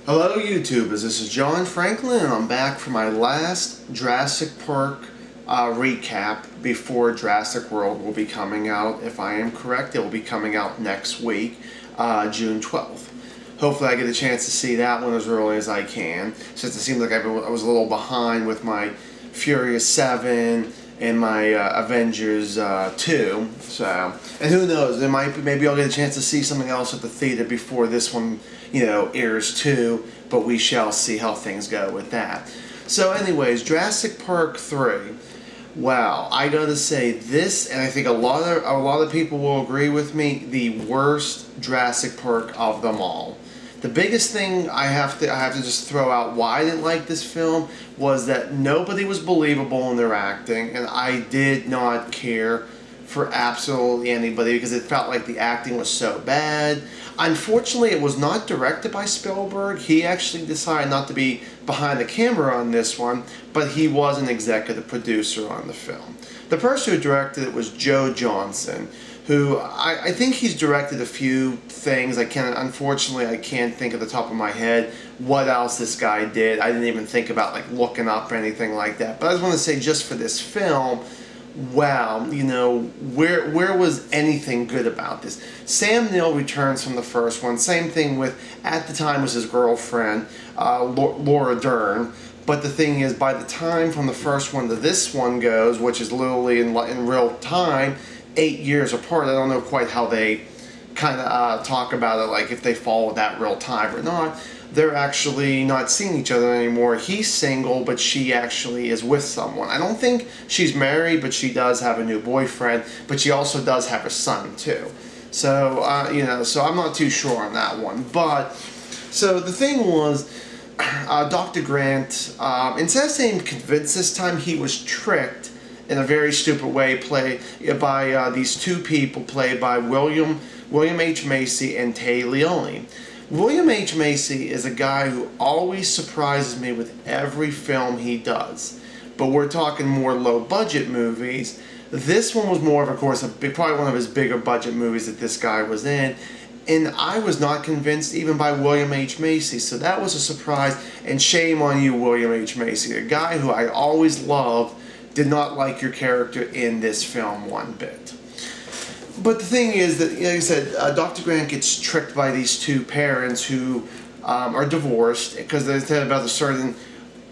Hello YouTubers, this is John Franklin and I'm back for my last Jurassic Park recap before Jurassic World will be coming out. If I am correct, it will be coming out next week, June 12th. Hopefully I get a chance to see that one as early as I can, since it seems like I was a little behind with my Furious 7 and my Avengers 2. So, and who knows, maybe I'll get a chance to see something else at the theater before this one, airs too, but we shall see how things go with that. So anyways, Jurassic Park 3. Wow, I gotta say this, and I think a lot of people will agree with me, the worst Jurassic Park of them all. The biggest thing I have to just throw out why I didn't like this film was that nobody was believable in their acting, and I did not care for absolutely anybody because it felt like the acting was so bad. Unfortunately, it was not directed by Spielberg. He actually decided not to be behind the camera on this one, but he was an executive producer on the film. The person who directed it was Joe Johnston, who I think he's directed a few things. Unfortunately, I can't think at the top of my head what else this guy did. I didn't even think about looking up or anything like that. But I just want to say, just for this film, wow, where was anything good about this? Sam Neill returns from the first one. Same thing with, at the time, was his girlfriend, Laura Dern. But the thing is, by the time from the first one to this one goes, which is literally in real time, 8 years apart. I don't know quite how they kind of talk about it, like if they follow that real time or not. They're actually not seeing each other anymore. He's single, but she actually is with someone. I don't think she's married, but she does have a new boyfriend, but she also does have a son too. So, so I'm not too sure on that one. But, so the thing was, Dr. Grant, instead of saying convinced this time, he was tricked in a very stupid way by these two people played by William H. Macy and Tay Leone. William H. Macy is a guy who always surprises me with every film he does. But we're talking more low-budget movies. This one was more of, course, probably one of his bigger budget movies that this guy was in. And I was not convinced even by William H. Macy. So that was a surprise. And shame on you, William H. Macy. A guy who I always loved did not like your character in this film one bit. But the thing is that, like I said, Dr. Grant gets tricked by these two parents who are divorced because they said about a certain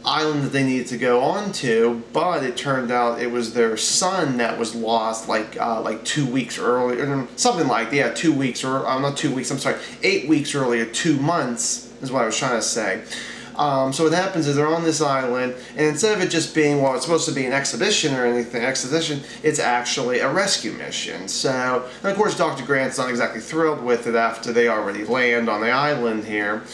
island that they needed to go on to, but it turned out it was their son that was lost like 2 weeks earlier, something like that. Yeah, 2 weeks, or not 2 weeks, I'm sorry, 8 weeks earlier, 2 months is what I was trying to say. So what happens is they're on this island, and instead of it just being, well, it's supposed to be an exhibition or anything, it's actually a rescue mission. So, and of course, Dr. Grant's not exactly thrilled with it after they already land on the island here.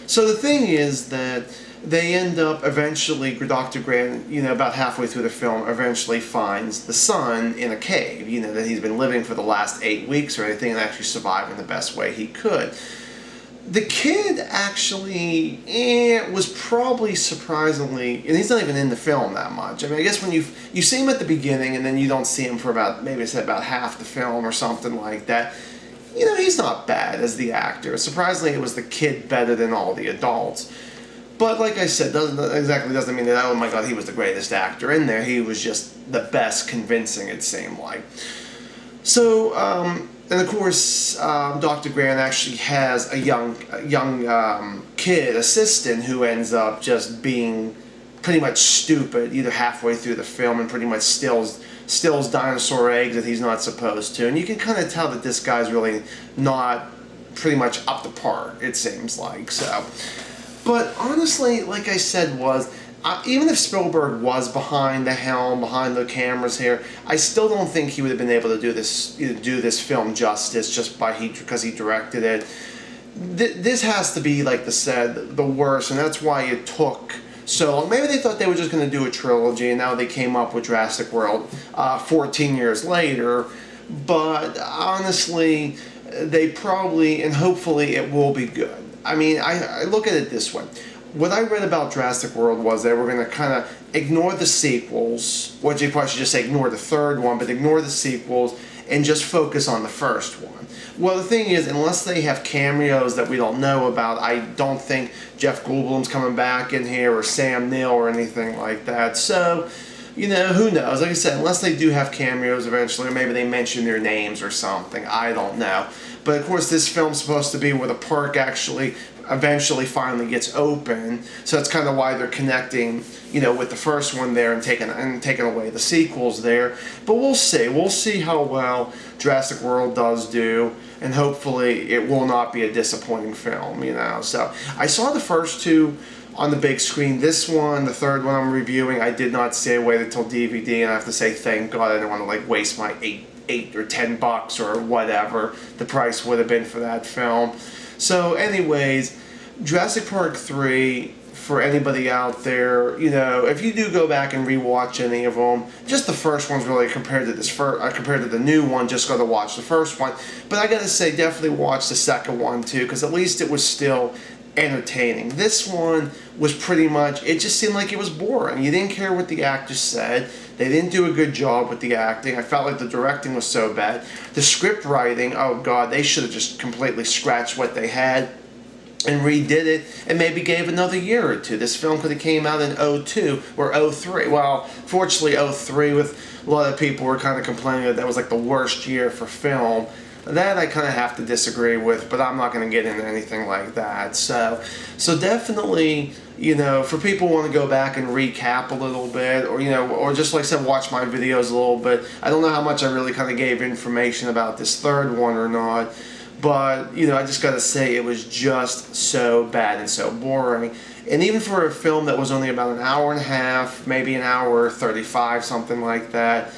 So the thing is that they end up eventually, Dr. Grant, about halfway through the film, eventually finds the son in a cave, that he's been living for the last 8 weeks or anything, and actually surviving the best way he could. The kid actually was probably surprisingly, and he's not even in the film that much. I mean, I guess when you see him at the beginning and then you don't see him for about half the film or something like that, he's not bad as the actor. Surprisingly, it was the kid better than all the adults. But like I said, doesn't mean that, oh my God, he was the greatest actor in there. He was just the best convincing, it seemed like. So, and of course, Dr. Grant actually has a young kid assistant who ends up just being pretty much stupid either halfway through the film and pretty much steals dinosaur eggs that he's not supposed to. And you can kind of tell that this guy's really not pretty much up to par, it seems like. So, but honestly, like I said, even if Spielberg was behind the helm, behind the cameras here, I still don't think he would have been able to do this film justice just because he directed it. This has to be, like I said, the worst, and that's why it took so long. Maybe they thought they were just going to do a trilogy, and now they came up with Jurassic World 14 years later. But honestly, they probably, and hopefully it will be good. I mean, I look at it this way. What I read about Jurassic World was they were going to kind of ignore the sequels, or you probably should just say ignore the third one, but ignore the sequels, and just focus on the first one. Well, the thing is, unless they have cameos that we don't know about, I don't think Jeff Goldblum's coming back in here, or Sam Neill, or anything like that. So, you know, who knows? Like I said, unless they do have cameos eventually, or maybe they mention their names or something, I don't know. But of course, this film's supposed to be where the park actually eventually finally gets open, so that's kind of why they're connecting, you know, with the first one there and taking away the sequels there. But we'll see how well Jurassic World does do, and hopefully it will not be a disappointing film, you know. So I saw the first two on the big screen. This one, the third one I'm reviewing, I did not see it wait until DVD, and I have to say thank God. I didn't want to like waste my $8 or $10 or whatever the price would have been for that film. So anyways, Jurassic Park 3, for anybody out there, you know, if you do go back and rewatch any of them, just the first one's really compared to compared to the new one, just go to watch the first one. But I gotta say, definitely watch the second one too, because at least it was still entertaining. This one was pretty much, it just seemed like it was boring. You didn't care what the actors said. They didn't do a good job with the acting. I felt like the directing was so bad. The script writing, oh God, they should have just completely scratched what they had and redid it, and maybe gave another year or two. This film could have came out in 02 or 03. Well, fortunately 03, with a lot of people were kind of complaining that that was like the worst year for film. That I kind of have to disagree with, but I'm not going to get into anything like that. So definitely, you know, for people who want to go back and recap a little bit, or, you know, or just like I said, watch my videos a little bit. I don't know how much I really kind of gave information about this third one or not, but, you know, I just got to say it was just so bad and so boring. And even for a film that was only about an hour and a half, maybe an hour 35, something like that,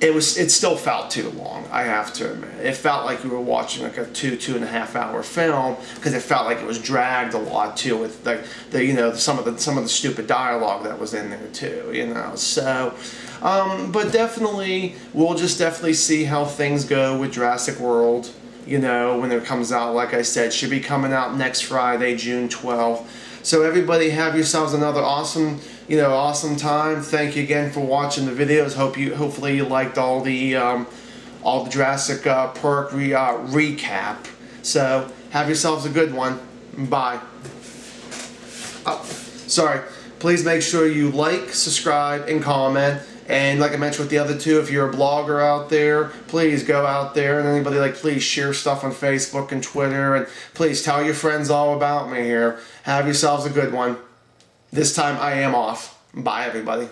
it still felt too long, I have to admit. It felt like you were watching like a 2.5 hour film, because it felt like it was dragged a lot too, with the you know, some of the stupid dialogue that was in there too, you know. So but definitely we'll just definitely see how things go with Jurassic World, you know, when it comes out. Like I said, should be coming out next Friday, June 12th. So everybody, have yourselves another awesome time. Thank you again for watching the videos. Hopefully you liked all the Jurassic Park recap. So have yourselves a good one. Bye. Oh, sorry. Please make sure you like, subscribe, and comment. And like I mentioned with the other two, if you're a blogger out there, please go out there, and anybody, like, please share stuff on Facebook and Twitter, and please tell your friends all about me here. Have yourselves a good one. This time I am off. Bye, everybody.